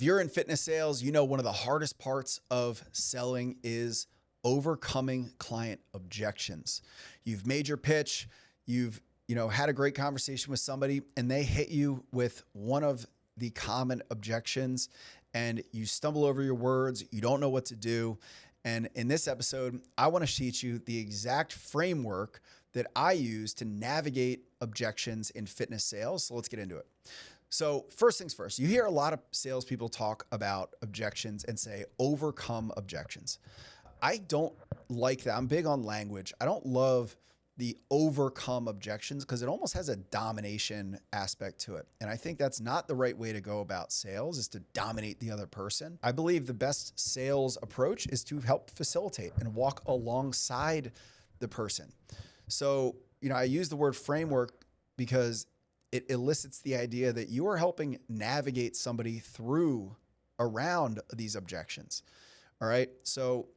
If you're in fitness sales, you know one of the hardest parts of selling is overcoming client objections. You've made your pitch, you've had a great conversation with somebody, and they hit you with one of the common objections, and you stumble over your words, you don't know what to do. And in this episode, I want to teach you the exact framework that I use to navigate objections in fitness sales. So let's get into it. So first things first, you hear a lot of salespeople talk about objections and say, overcome objections. I don't like that. I'm big on language. I don't love the overcome objections because it almost has a domination aspect to it. And I think that's not the right way to go about sales, is to dominate the other person. I believe the best sales approach is to help facilitate and walk alongside the person. So, I use the word framework because it elicits the idea that you are helping navigate somebody around these objections. All right. So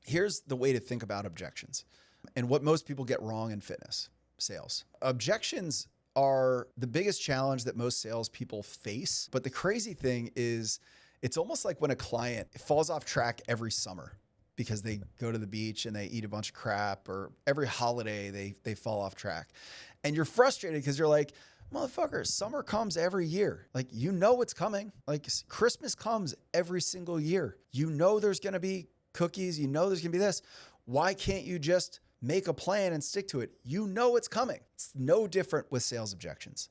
here's the way to think about objections and what most people get wrong in fitness sales. Objections are the biggest challenge that most salespeople face. But the crazy thing is, it's almost like when a client falls off track every summer because they go to the beach and they eat a bunch of crap, or every holiday they fall off track. And you're frustrated because you're like, motherfucker, summer comes every year. Like, it's coming. Like, Christmas comes every single year. There's going to be cookies. There's going to be this. Why can't you just make a plan and stick to it? It's coming. It's no different with sales objections,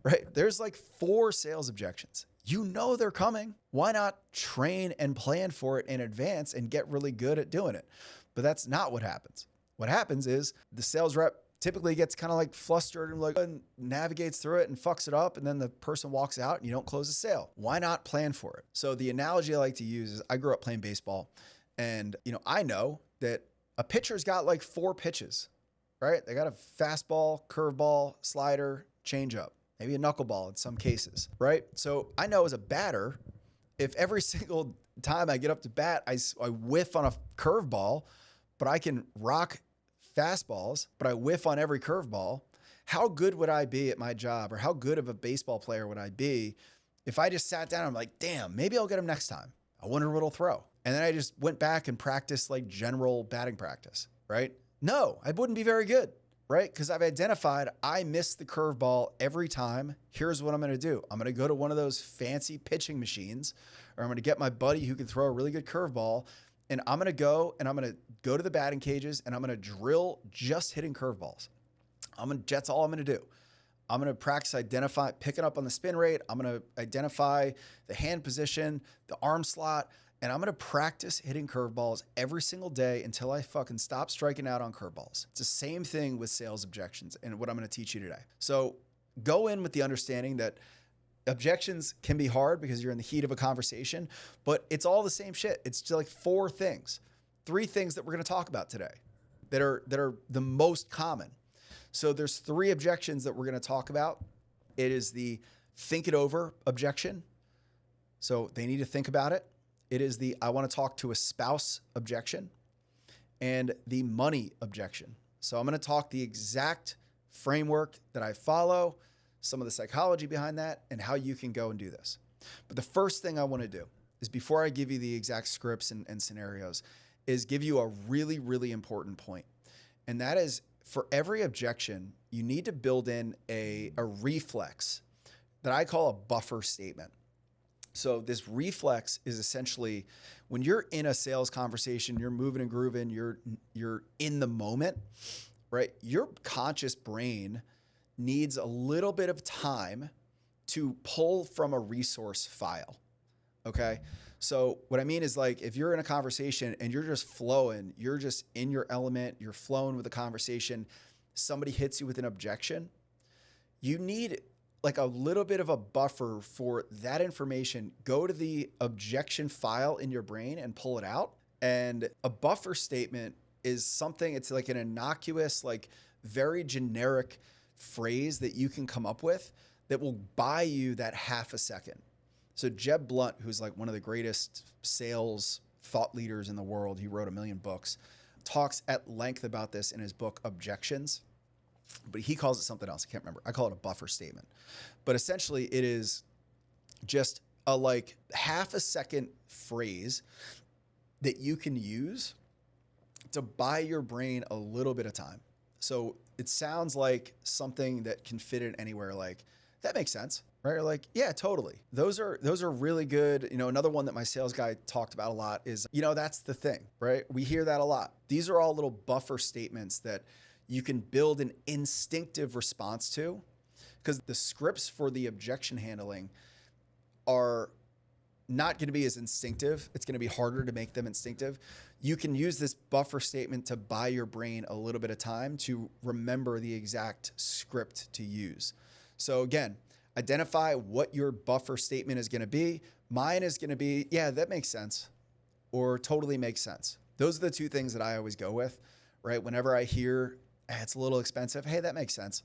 right? There's like 4 sales objections. They're coming. Why not train and plan for it in advance and get really good at doing it? But that's not what happens. What happens is the sales rep typically gets kind of like flustered and navigates through it and fucks it up. And then the person walks out and you don't close the sale. Why not plan for it? So the analogy I like to use is I grew up playing baseball, and, I know that a pitcher's got like 4 pitches, right? They got a fastball, curveball, slider, changeup, maybe a knuckleball in some cases, right? So I know as a batter, if every single time I get up to bat, I whiff on a curveball, but I can rock fastballs, but I whiff on every curveball, how good would I be at my job, or how good of a baseball player would I be if I just sat down and I'm like, damn, maybe I'll get him next time. I wonder what he'll throw. And then I just went back and practiced like general batting practice, right? No, I wouldn't be very good, right? Because I've identified I miss the curveball every time. Here's what I'm going to do. I'm going to go to one of those fancy pitching machines, or I'm going to get my buddy who can throw a really good curveball, and I'm going to go to the batting cages, and I'm going to drill just hitting curveballs. That's all I'm going to do. I'm going to practice picking up on the spin rate. I'm going to identify the hand position, the arm slot, and I'm going to practice hitting curveballs every single day until I fucking stop striking out on curveballs. It's the same thing with sales objections and what I'm going to teach you today. So go in with the understanding that objections can be hard because you're in the heat of a conversation, but it's all the same shit. It's just like 3 things that we're going to talk about today that are the most common. So there's 3 objections that we're going to talk about. It is the think it over objection. So they need to think about it. It is the I want to talk to a spouse objection, and the money objection. So I'm going to talk the exact framework that I follow, some of the psychology behind that, and how you can go and do this. But the first thing I want to do is, before I give you the exact scripts and scenarios, is give you a really, really important point. And that is, for every objection, you need to build in a reflex that I call a buffer statement. So this reflex is essentially when you're in a sales conversation, you're moving and grooving, you're in the moment, right? Your conscious brain needs a little bit of time to pull from a resource file. Okay. So what I mean is, like, if you're in a conversation and you're just flowing, you're just in your element, you're flowing with the conversation, somebody hits you with an objection, you need like a little bit of a buffer for that information. Go to the objection file in your brain and pull it out. And a buffer statement is something, it's like an innocuous, like very generic phrase that you can come up with that will buy you that half a second. So Jeb Blunt, who's like one of the greatest sales thought leaders in the world, he wrote 1 million books, talks at length about this in his book, Objections. But he calls it something else. I can't remember. I call it a buffer statement. But essentially, it is just a like half a second phrase that you can use to buy your brain a little bit of time. So it sounds like something that can fit in anywhere. Like, that makes sense, right? Or like, yeah, totally. Those are really good. You know, another one that my sales guy talked about a lot is, you know, that's the thing, right? We hear that a lot. These are all little buffer statements that you can build an instinctive response to, because the scripts for the objection handling are not going to be as instinctive. It's going to be harder to make them instinctive. You can use this buffer statement to buy your brain a little bit of time to remember the exact script to use. So again, identify what your buffer statement is going to be. Mine is going to be, yeah, that makes sense, or totally makes sense. Those are the two things that I always go with, right? Whenever I hear it's a little expensive, hey, that makes sense.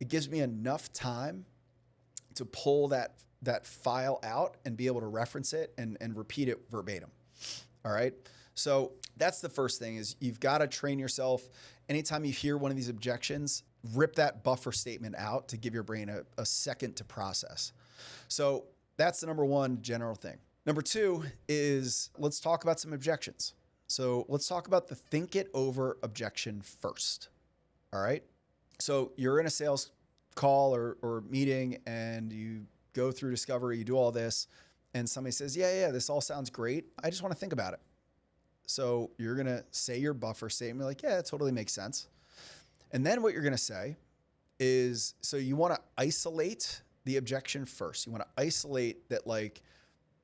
It gives me enough time to pull that file out and be able to reference it and repeat it verbatim. All right. So that's the first thing, is you've got to train yourself. Anytime you hear one of these objections, rip that buffer statement out to give your brain a second to process. So that's the number one general thing. Number two is, let's talk about some objections. So let's talk about the think it over objection first. All right. So you're in a sales call or meeting, and you go through discovery, you do all this, and somebody says, yeah, this all sounds great. I just want to think about it. So you're going to say your buffer statement, like, yeah, it totally makes sense. And then what you're going to say is, so you want to isolate the objection first. You want to isolate that, like,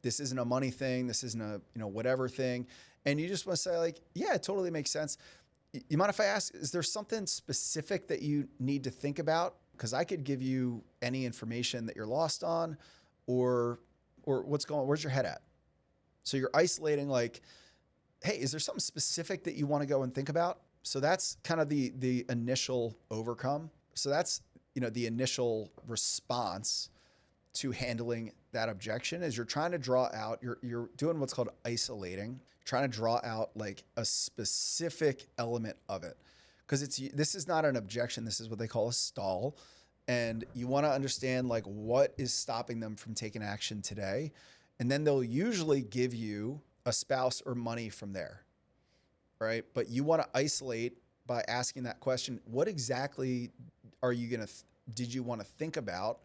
this isn't a money thing. This isn't a, whatever thing. And you just want to say, like, yeah, it totally makes sense. You mind if I ask, is there something specific that you need to think about? Because I could give you any information that you're lost on, or where's your head at? So you're isolating, like, hey, is there something specific that you want to go and think about? So that's kind of the initial overcome. So that's, the initial response to handling that objection, is you're trying to draw out, you're doing what's called isolating, trying to draw out like a specific element of it. Because this is not an objection. This is what they call a stall. And you want to understand, like, what is stopping them from taking action today. And then they'll usually give you a spouse or money from there, right? But you want to isolate by asking that question. What exactly did you want to think about?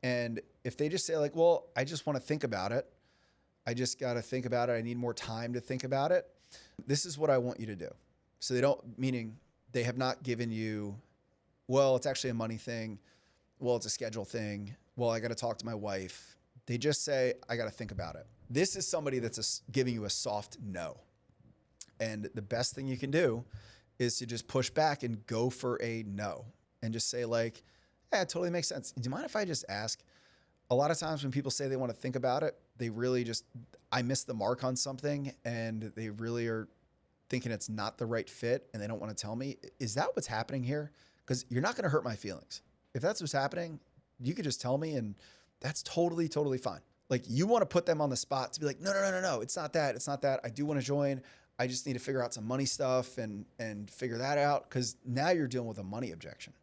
And if they just say, like, well, I just want to think about it, I just got to think about it, I need more time to think about it, this is what I want you to do. So meaning they have not given you, well, it's actually a money thing, well, it's a schedule thing, well, I got to talk to my wife. They just say, I got to think about it. This is somebody that's giving you a soft no. And the best thing you can do is to just push back and go for a no, and just say, like, yeah, it totally makes sense. Do you mind if I just ask? A lot of times when people say they want to think about it, they really I missed the mark on something, and they really are thinking it's not the right fit, and they don't want to tell me. Is that what's happening here? Because you're not going to hurt my feelings. If that's what's happening, you could just tell me, and that's totally, totally fine. Like, you want to put them on the spot to be like, no, it's not that. It's not that. I do want to join. I just need to figure out some money stuff and figure that out. Because now you're dealing with a money objection.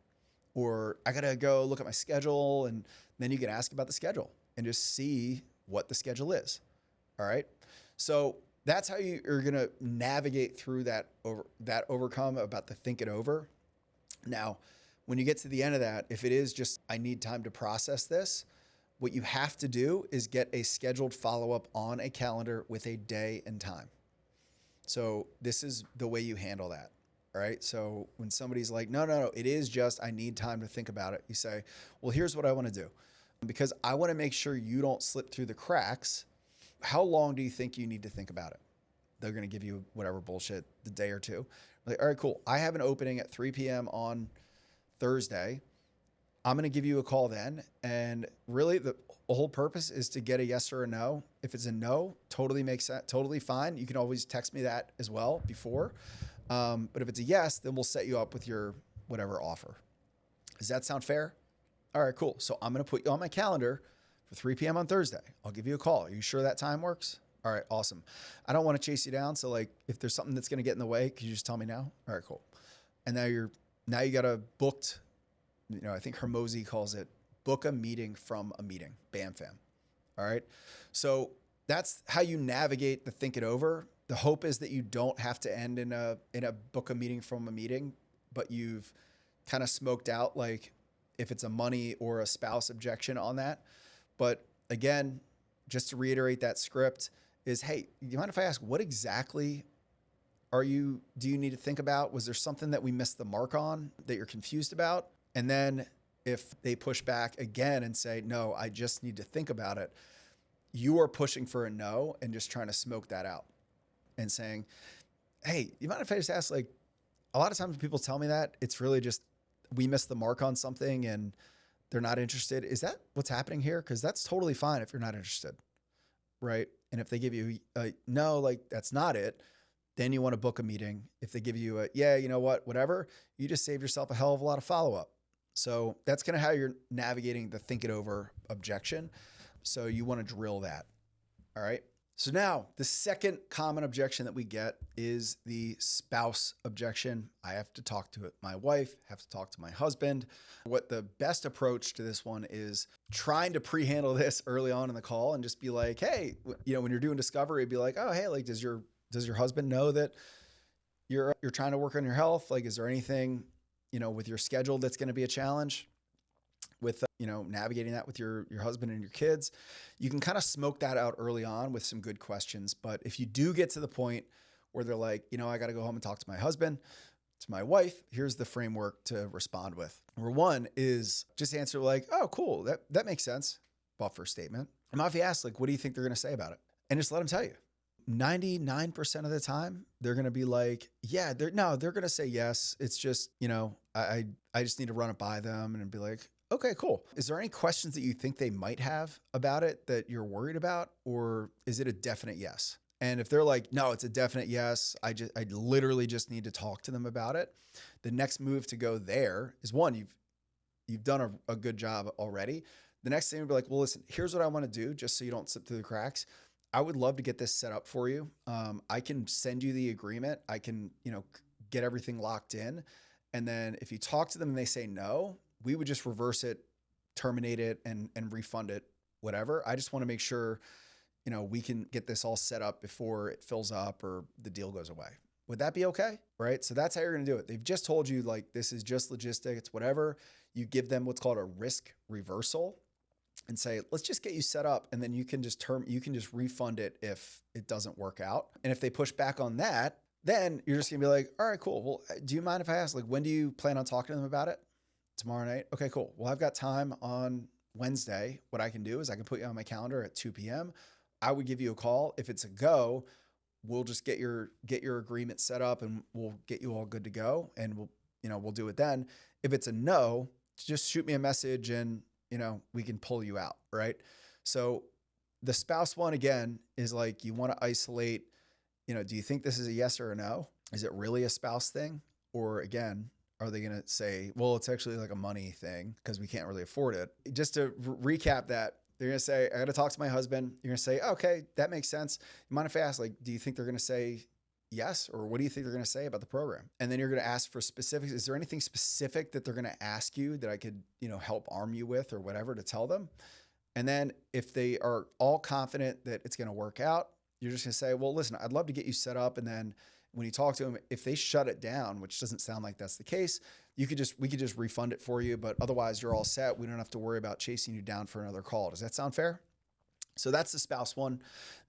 Or I got to go look at my schedule, and then you can ask about the schedule and just see what the schedule is. All right. So that's how you're going to navigate through that overcome about the think it over. Now, when you get to the end of that, if it is just, I need time to process this, what you have to do is get a scheduled follow-up on a calendar with a day and time. So this is the way you handle that. All right. So when somebody's like, no, it is just, I need time to think about it, you say, well, here's what I want to do. Because I want to make sure you don't slip through the cracks. How long do you think you need to think about it? They're going to give you whatever bullshit, the day or two. Like, all right, cool. I have an opening at 3 p.m. on Thursday. I'm going to give you a call then. And really the whole purpose is to get a yes or a no. If it's a no, totally makes sense. Totally fine. You can always text me that as well before. But if it's a yes, then we'll set you up with your whatever offer. Does that sound fair? All right, cool. So I'm going to put you on my calendar for 3 p.m. on Thursday. I'll give you a call. Are you sure that time works? All right, awesome. I don't want to chase you down. So, like, if there's something that's going to get in the way, could you just tell me now? All right, cool. And now you got a booked, I think Hermosi calls it book a meeting from a meeting. Bam, fam. All right. So that's how you navigate the think it over. The hope is that you don't have to end in a book a meeting from a meeting, but you've kind of smoked out like if it's a money or a spouse objection on that. But again, just to reiterate that script is, hey, you mind if I ask what exactly do you need to think about? Was there something that we missed the mark on that you're confused about? And then if they push back again and say, no, I just need to think about it, you are pushing for a no and just trying to smoke that out and saying, hey, you mind if I just ask, like, a lot of times when people tell me that, it's really just we missed the mark on something and they're not interested. Is that what's happening here? Because that's totally fine if you're not interested, right? And if they give you a no, like that's not it, then you want to book a meeting. If they give you a yeah, you know what, whatever, you just save yourself a hell of a lot of follow-up. So that's kind of how you're navigating the think it over objection. So you want to drill that. All right. So now the second common objection that we get is the spouse objection. I have to talk to my wife, have to talk to my husband. What the best approach to this one is trying to pre-handle this early on in the call and just be like, hey, when you're doing discovery, be like, oh, hey, like, does your husband know that you're trying to work on your health? Like, is there anything, with your schedule that's going to be a challenge with, navigating that with your husband and your kids? You can kind of smoke that out early on with some good questions. But if you do get to the point where they're like, I got to go home and talk to my husband, to my wife, here's the framework to respond with. Number one is just answer like, oh, cool. That makes sense. Buffer statement. And if you ask, like, what do you think they're going to say about it? And just let them tell you. 99% of the time, they're going to be like, yeah, they're going to say yes. It's just, I just need to run it by them and be like, okay, cool. Is there any questions that you think they might have about it that you're worried about? Or is it a definite yes? And if they're like, no, it's a definite yes, I literally just need to talk to them about it. The next move to go there is one, you've done a good job already. The next thing would be like, well, listen, here's what I want to do just so you don't slip through the cracks. I would love to get this set up for you. I can send you the agreement. I can, get everything locked in. And then if you talk to them and they say no, we would just reverse it, terminate it, and refund it, whatever. I just want to make sure, we can get this all set up before it fills up or the deal goes away. Would that be okay? Right? So that's how you're going to do it. They've just told you, like, this is just logistics, whatever. You give them what's called a risk reversal and say, let's just get you set up. And then you can just refund it if it doesn't work out. And if they push back on that, then you're just going to be like, all right, cool. Well, do you mind if I ask, like, when do you plan on talking to them about it? Tomorrow night? Okay, cool. Well, I've got time on Wednesday. What I can do is I can put you on my calendar at 2 p.m. I would give you a call. If it's a go, we'll just get your agreement set up and we'll get you all good to go. And we'll do it then. If it's a no, just shoot me a message and, we can pull you out. Right. So the spouse one, again, is like, you want to isolate, do you think this is a yes or a no? Is it really a spouse thing? Or again, are they going to say, well, it's actually like a money thing because we can't really afford it? Just to recap that, they're going to say, I got to talk to my husband. You're going to say, okay, that makes sense. You mind if I ask, like, do you think they're going to say yes? Or what do you think they're going to say about the program? And then you're going to ask for specifics. Is there anything specific that they're going to ask you that I could, help arm you with or whatever to tell them? And then if they are all confident that it's going to work out, you're just going to say, well, listen, I'd love to get you set up. And then when you talk to them, if they shut it down, which doesn't sound like that's the case, we could just refund it for you. But otherwise, you're all set. We don't have to worry about chasing you down for another call. Does that sound fair? So that's the spouse one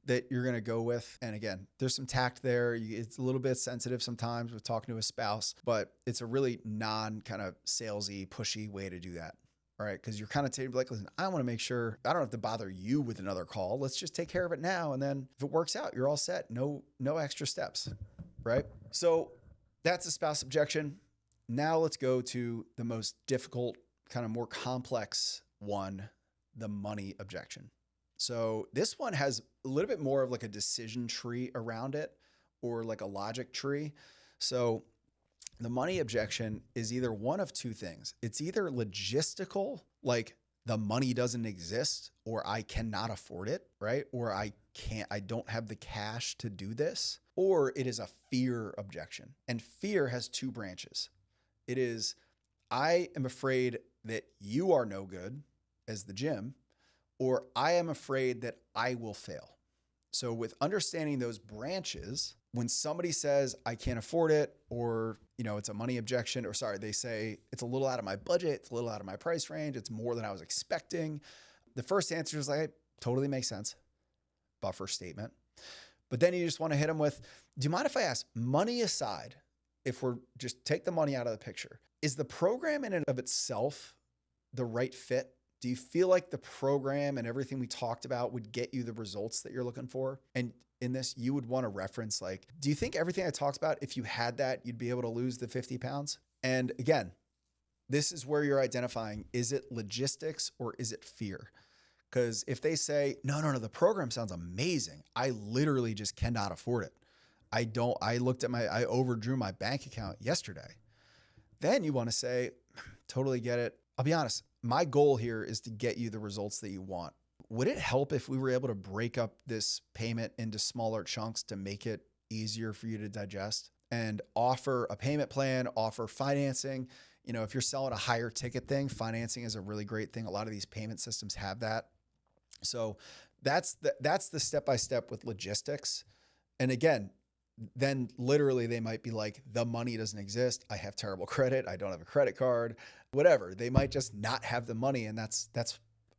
that you're going to go with. And again, there's some tact there. It's a little bit sensitive sometimes with talking to a spouse, but it's a really kind of salesy, pushy way to do that. All right. Because you're kind of like, listen, I want to make sure I don't have to bother you with another call. Let's just take care of it now. And then if it works out, you're all set. No extra steps. Right. So that's a spouse objection. Now let's go to the most difficult, kind of more complex one, the money objection. So this one has a little bit more of like a decision tree around it or like a logic tree. So the money objection is either one of two things. It's either logistical, like the money doesn't exist or I cannot afford it, right? Or I don't have the cash to do this. Or it is a fear objection. And fear has two branches. It is, I am afraid that you are no good as the gym, or I am afraid that I will fail. So with understanding those branches, when somebody says I can't afford it, or it's a money objection, or sorry, they say it's a little out of my budget, it's a little out of my price range, it's more than I was expecting. The first answer is like, totally makes sense. Buffer statement. But then you just want to hit them with, do you mind if I ask, money aside, if we're just take the money out of the picture, is the program in and of itself the right fit? Do you feel like the program and everything we talked about would get you the results that you're looking for? And in this, you would want to reference like, do you think everything I talked about, if you had that, you'd be able to lose the 50 pounds? And again, this is where you're identifying, is it logistics or is it fear? Because if they say, no, the program sounds amazing. I literally just cannot afford it. I overdrew my bank account yesterday. Then you want to say, totally get it. I'll be honest. My goal here is to get you the results that you want. Would it help if we were able to break up this payment into smaller chunks to make it easier for you to digest and offer a payment plan, offer financing? If you're selling a higher ticket thing, financing is a really great thing. A lot of these payment systems have that. So that's the step-by-step with logistics. And again, then literally they might be like, the money doesn't exist. I have terrible credit. I don't have a credit card, whatever. They might just not have the money. And that's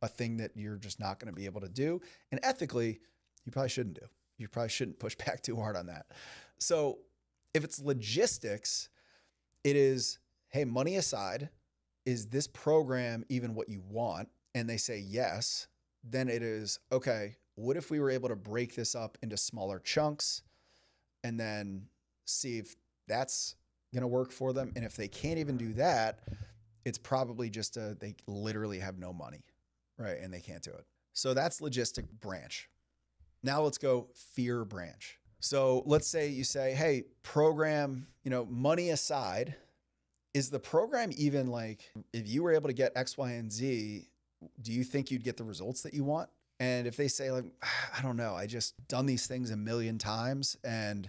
a thing that you're just not going to be able to do. And ethically, you probably shouldn't do. You probably shouldn't push back too hard on that. So if it's logistics, it is, hey, money aside, is this program even what you want? And they say yes. Then it is, okay, what if we were able to break this up into smaller chunks and then see if that's going to work for them? And if they can't even do that, it's probably just they literally have no money, right? And they can't do it. So that's logistic branch. Now let's go fear branch. So let's say you say, hey, program, money aside, is the program even like, if you were able to get X, Y, and Z, do you think you'd get the results that you want? And if they say like, I don't know, I just done these things a million times and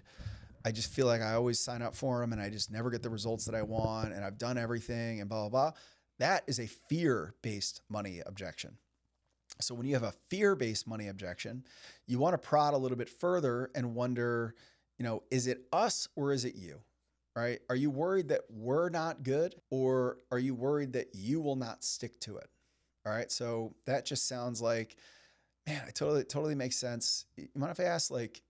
I just feel like I always sign up for them and I just never get the results that I want and I've done everything and blah, blah, blah. That is a fear-based money objection. So when you have a fear-based money objection, you want to prod a little bit further and wonder, is it us or is it you, right? Are you worried that we're not good, or are you worried that you will not stick to it? All right. So that just sounds like, man, it totally makes sense. You mind if I ask, like,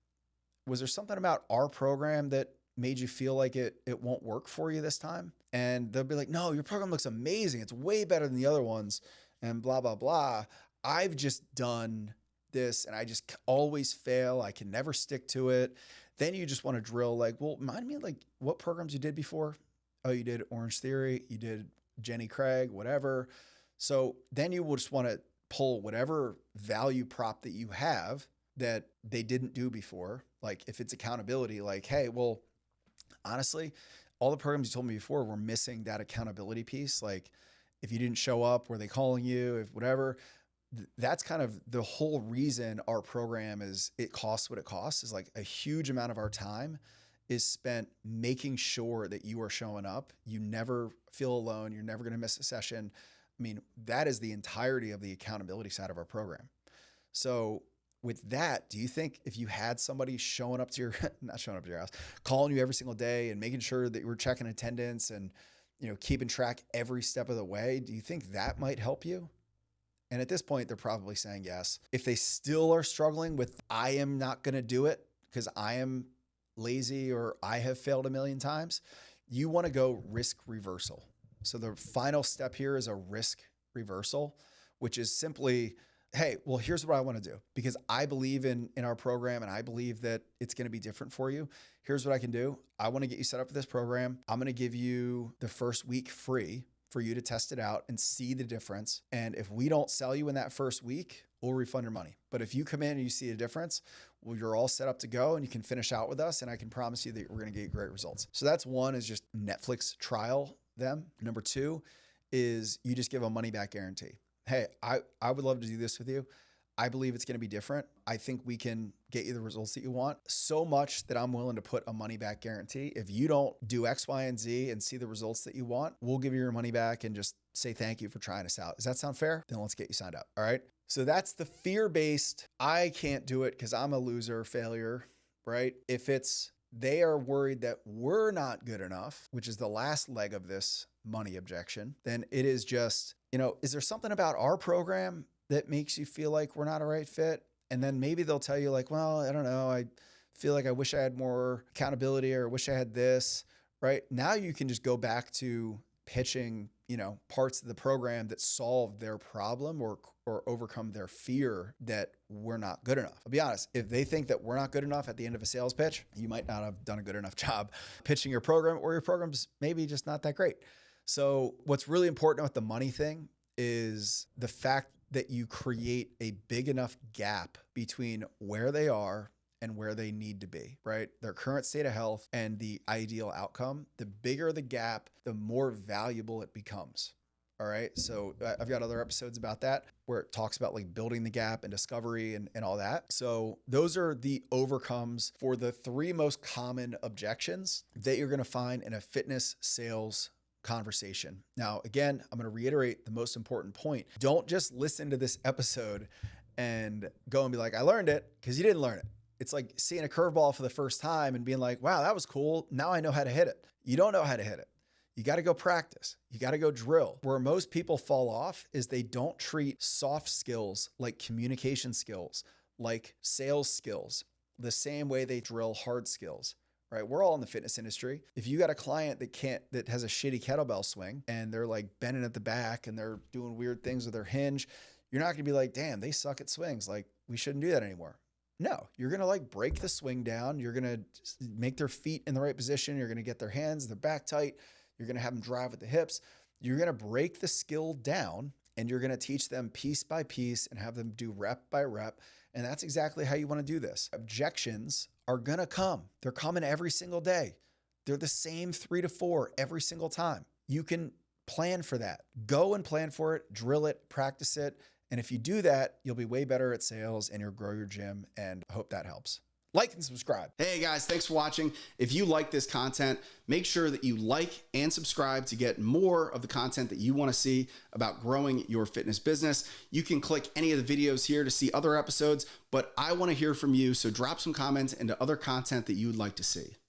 was there something about our program that made you feel like it won't work for you this time? And they'll be like, no, your program looks amazing. It's way better than the other ones and blah, blah, blah. I've just done this and I just always fail. I can never stick to it. Then you just want to drill like, well, remind me like what programs you did before. Oh, you did Orange Theory. You did Jenny Craig, whatever. So then you will just want to pull whatever value prop that you have that they didn't do before. Like if it's accountability, like, hey, well, honestly, all the programs you told me before were missing that accountability piece. Like if you didn't show up, were they calling you? If whatever, that's kind of the whole reason our program it costs what it costs, is like a huge amount of our time is spent making sure that you are showing up. You never feel alone. You're never going to miss a session. I mean, that is the entirety of the accountability side of our program. So with that, do you think if you had somebody showing up to your, not showing up to your house, calling you every single day and making sure that you were checking attendance and, keeping track every step of the way, do you think that might help you? And at this point, they're probably saying yes. If they still are struggling with, I am not going to do it because I am lazy or I have failed a million times, you want to go risk reversal. So the final step here is a risk reversal, which is simply, hey, well, here's what I want to do because I believe in our program and I believe that it's going to be different for you. Here's what I can do. I want to get you set up for this program. I'm going to give you the first week free for you to test it out and see the difference. And if we don't sell you in that first week, we'll refund your money. But if you come in and you see a difference, well, you're all set up to go and you can finish out with us. And I can promise you that we're going to get you great results. So that's one, is just Netflix trial them. Number two is you just give a money back guarantee. Hey, I would love to do this with you. I believe it's going to be different. I think we can get you the results that you want so much that I'm willing to put a money back guarantee. If you don't do X, Y, and Z and see the results that you want, we'll give you your money back and just say thank you for trying us out. Does that sound fair? Then let's get you signed up. All right. So that's the fear-based, I can't do it because I'm a loser, failure, right? If it's they are worried that we're not good enough, which is the last leg of this money objection, then it is just, is there something about our program that makes you feel like we're not a right fit? And then maybe they'll tell you like, well, I don't know. I feel like I wish I had more accountability or wish I had this, right? Now you can just go back to pitching, parts of the program that solve their problem or overcome their fear that we're not good enough. I'll be honest, if they think that we're not good enough at the end of a sales pitch, you might not have done a good enough job pitching your program, or your program's maybe just not that great. So what's really important with the money thing is the fact that you create a big enough gap between where they are and where they need to be, right? Their current state of health and the ideal outcome. The bigger the gap, the more valuable it becomes. All right. So I've got other episodes about that where it talks about like building the gap and discovery and all that. So those are the overcomes for the 3 most common objections that you're going to find in a fitness sales conversation. Now, again, I'm going to reiterate the most important point. Don't just listen to this episode and go and be like, I learned it, because you didn't learn it. It's like seeing a curveball for the first time and being like, wow, that was cool. Now I know how to hit it. You don't know how to hit it. You got to go practice. You got to go drill. Where most people fall off is they don't treat soft skills like communication skills, like sales skills, the same way they drill hard skills, right? We're all in the fitness industry. If you got a client that has a shitty kettlebell swing and they're like bending at the back and they're doing weird things with their hinge, you're not going to be like, damn, they suck at swings. Like, we shouldn't do that anymore. No, you're going to like break the swing down. You're going to make their feet in the right position. You're going to get their hands, their back tight. You're going to have them drive with the hips. You're going to break the skill down and you're going to teach them piece by piece and have them do rep by rep. And that's exactly how you want to do this. Objections are going to come. They're coming every single day. They're the same 3 to 4 every single time. You can plan for that. Go and plan for it, drill it, practice it. And if you do that, you'll be way better at sales and you'll grow your gym. And I hope that helps. Like and subscribe. Hey guys, thanks for watching. If you like this content, make sure that you like and subscribe to get more of the content that you want to see about growing your fitness business. You can click any of the videos here to see other episodes, but I want to hear from you. So drop some comments into other content that you would like to see.